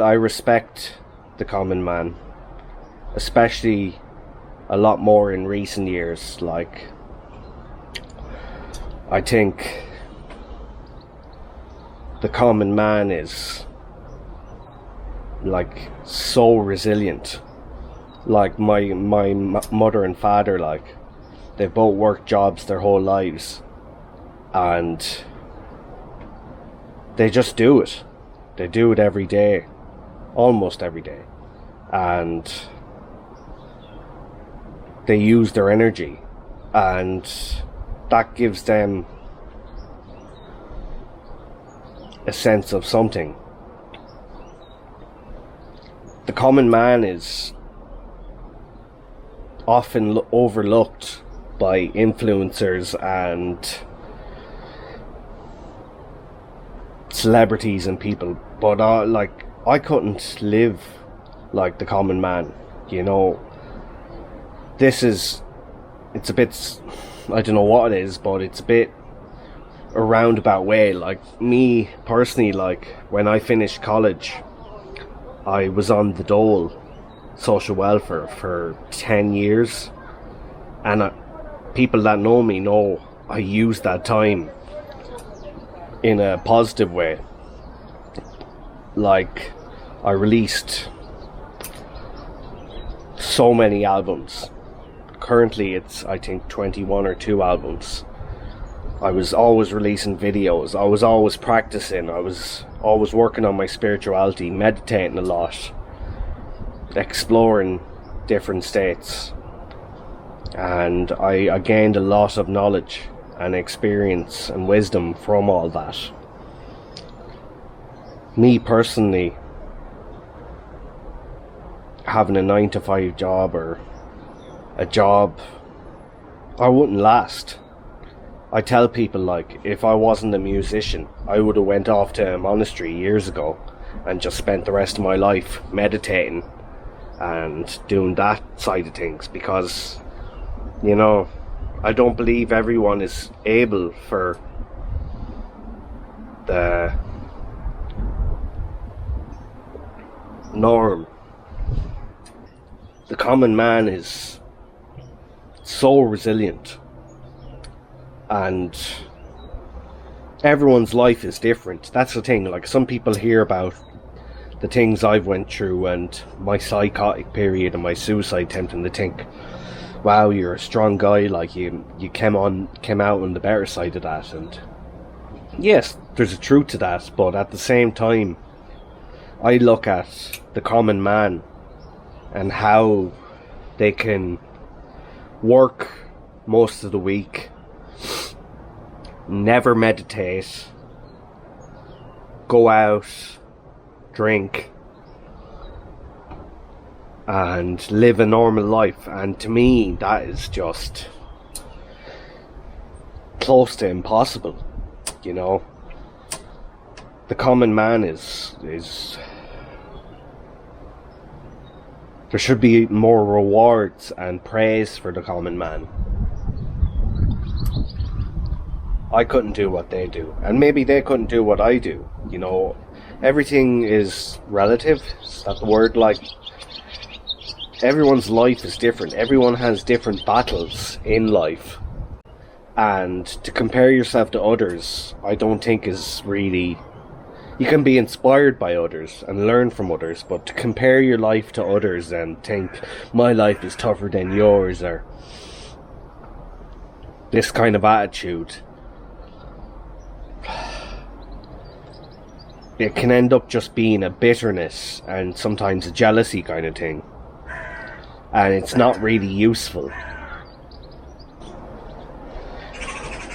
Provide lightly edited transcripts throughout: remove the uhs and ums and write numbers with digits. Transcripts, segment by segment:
I respect the common man, especially a lot more in recent years. Like, I think the common man is like so resilient. Like my mother and father, like, they've both worked jobs their whole lives, and they just do it. They do it every day, almost every day, and they use their energy, and that gives them a sense of something. The common man is often overlooked by influencers and celebrities and people, but like, I couldn't live like the common man, you know. It's a bit, I don't know what it is, but it's a bit a roundabout way. Like, me personally, like, when I finished college, I was on the dole, social welfare, for 10 years, and people that know me know I used that time in a positive way. Like, I released so many albums. Currently it's, I think, 21 or 2 albums. I was always releasing videos. I was always practicing. I was always working on my spirituality, meditating a lot, exploring different states. And I gained a lot of knowledge and experience and wisdom from all that. Me personally, having a 9-to-5 job, or a job, I wouldn't last. I tell people, like, if I wasn't a musician, I would have went off to a monastery years ago and just spent the rest of my life meditating and doing that side of things, because, you know, I don't believe everyone is able for the norm. The common man is so resilient, and everyone's life is different. That's the thing. Like, some people hear about the things I've went through and my psychotic period and my suicide attempt, and they think, wow, you're a strong guy, like, you came out on the better side of that. And yes, there's a truth to that, but at the same time, I look at the common man and how they can work most of the week, never meditate, go out, drink, and live a normal life. And to me, that is just close to impossible, you know. The common man is there should be more rewards and praise for the common man. I couldn't do what they do, and maybe they couldn't do what I do, you know. Everything is relative. Is that the word? Like, everyone's life is different. Everyone has different battles in life, and to compare yourself to others, I don't think is really... You can be inspired by others and learn from others, but to compare your life to others and think my life is tougher than yours, or this kind of attitude, it can end up just being a bitterness and sometimes a jealousy kind of thing, and it's not really useful.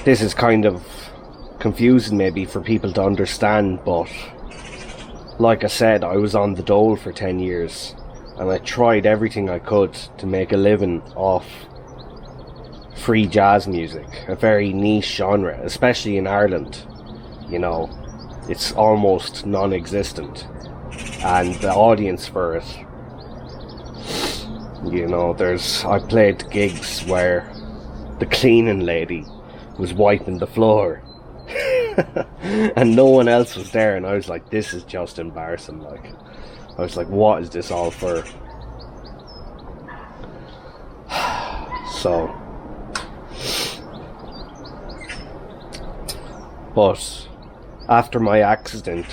This is kind of confusing maybe for people to understand, but like I said, I was on the dole for 10 years and I tried everything I could to make a living off free jazz music, a very niche genre, especially in Ireland. You know, it's almost non-existent, and the audience for it, you know, I played gigs where the cleaning lady was wiping the floor and no one else was there, and I was like, this is just embarrassing. Like, I was like, what is this all for? So, but after my accident,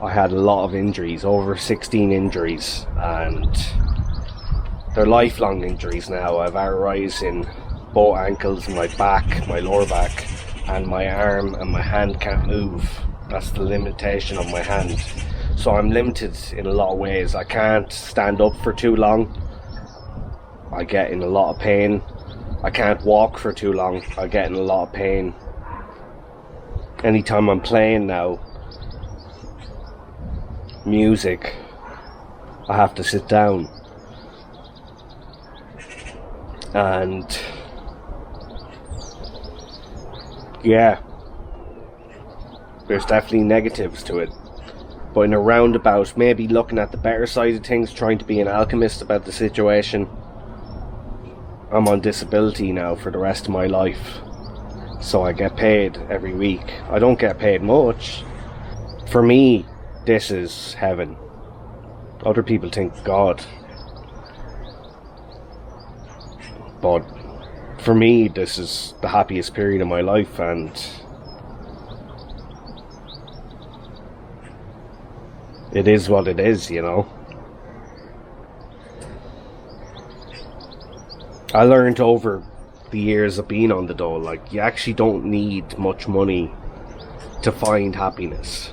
I had a lot of injuries, over 16 injuries, and they're lifelong injuries now. I've arthritis in both ankles, my back, my lower back, and my arm and my hand can't move. That's the limitation of my hand. So I'm limited in a lot of ways. I can't stand up for too long. I get in a lot of pain. I can't walk for too long. I get in a lot of pain. Anytime I'm playing now, music, I have to sit down. And yeah, there's definitely negatives to it. But in a roundabout, maybe looking at the better side of things, trying to be an alchemist about the situation. I'm on disability now for the rest of my life, so I get paid every week. I don't get paid much. For me, this is heaven. Other people think God. But for me, this is the happiest period of my life, and it is what it is, you know. I learned over the years of being on the dole, like, you actually don't need much money to find happiness.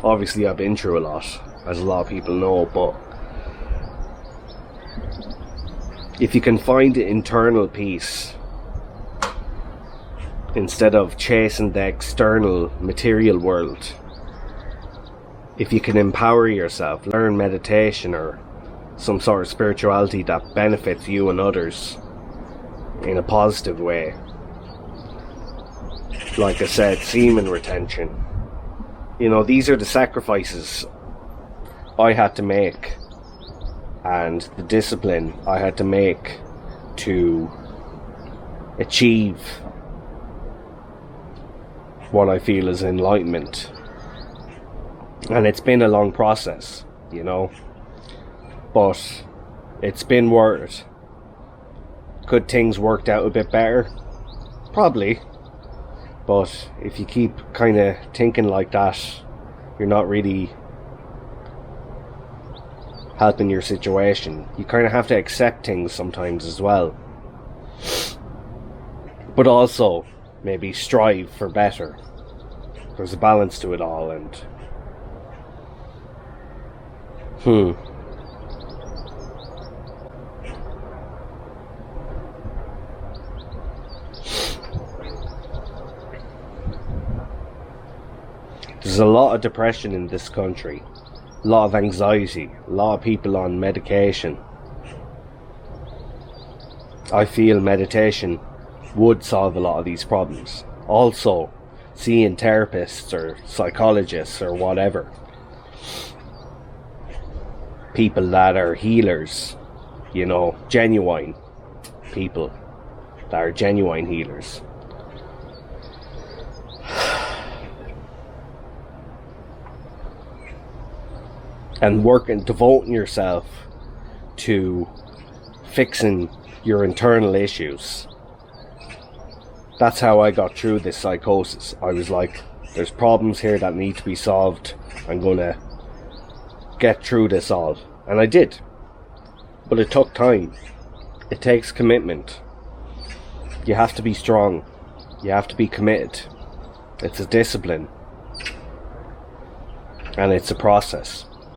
Obviously, I've been through a lot, as a lot of people know, but if you can find internal peace instead of chasing the external material world, if you can empower yourself, learn meditation or some sort of spirituality that benefits you and others in a positive way. Like I said, semen retention. You know, these are the sacrifices I had to make, and the discipline I had to make to achieve what I feel is enlightenment. And it's been a long process, you know, but it's been worth it. Could things worked out a bit better? Probably. But if you keep kind of thinking like that, you're not really helping your situation. You kind of have to accept things sometimes as well. But also, maybe strive for better. There's a balance to it all, and there's a lot of depression in this country, a lot of anxiety, a lot of people on medication. I feel meditation would solve a lot of these problems. Also, seeing therapists or psychologists or whatever, people that are healers, you know, genuine people that are genuine healers. And devoting yourself to fixing your internal issues. That's how I got through this psychosis. I was like, there's problems here that need to be solved. I'm gonna get through this all. And I did. But it took time. It takes commitment. You have to be strong. You have to be committed. It's a discipline. And it's a process.